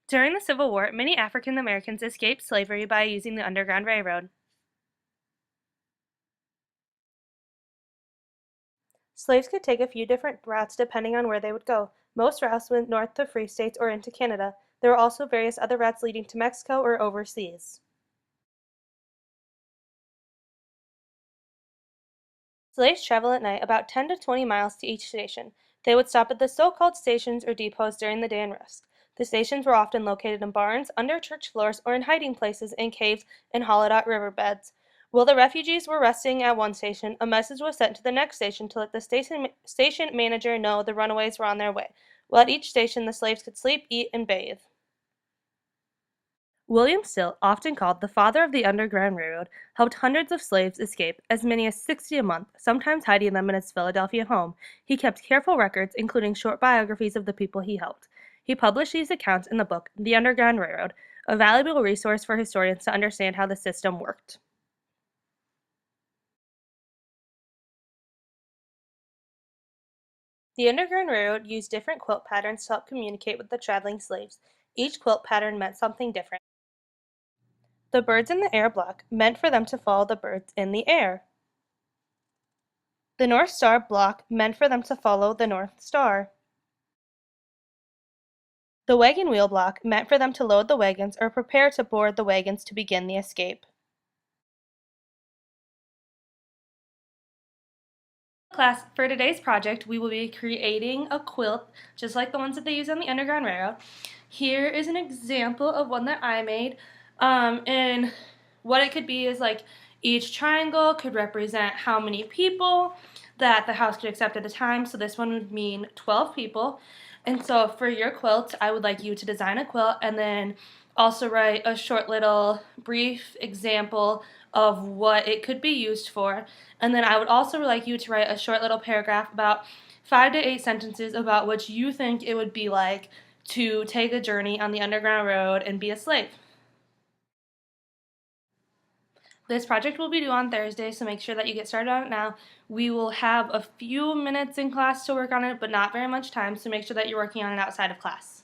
During the Civil War, many African Americans escaped slavery by using the Underground Railroad. Slaves could take a few different routes depending on where they would go. Most routes went north to free states or into Canada. There were also various other routes leading to Mexico or overseas. Slaves traveled at night about 10 to 20 miles to each station. They would stop at the so-called stations or depots during the day and rest. The stations were often located in barns, under church floors, or in hiding places in caves and hollowed-out riverbeds. While the refugees were resting at one station, a message was sent to the next station to let the station manager know the runaways were on their way. While at each station, the slaves could sleep, eat, and bathe. William Still, often called the father of the Underground Railroad, helped hundreds of slaves escape, as many as 60 a month, sometimes hiding them in his Philadelphia home. He kept careful records, including short biographies of the people he helped. He published these accounts in the book, The Underground Railroad, a valuable resource for historians to understand how the system worked. The Underground Railroad used different quilt patterns to help communicate with the traveling slaves. Each quilt pattern meant something different. The birds in the air block meant for them to follow the birds in the air. The North Star block meant for them to follow the North Star. The wagon wheel block meant for them to load the wagons or prepare to board the wagons to begin the escape. Class, for today's project, we will be creating a quilt just like the ones that they use on the Underground Railroad. Here is an example of one that I made, and what it could be is like each triangle could represent how many people that the house could accept at a time. So this one would mean 12 people. And so for your quilt, I would like you to design a quilt and then also write a short little brief example of what it could be used for. And then I would also like you to write a short little paragraph, about 5 to 8 sentences, about what you think it would be like to take a journey on the Underground Railroad and be a slave. This project will be due on Thursday, so make sure that you get started on it now. We will have a few minutes in class to work on it, but not very much time, so make sure that you're working on it outside of class.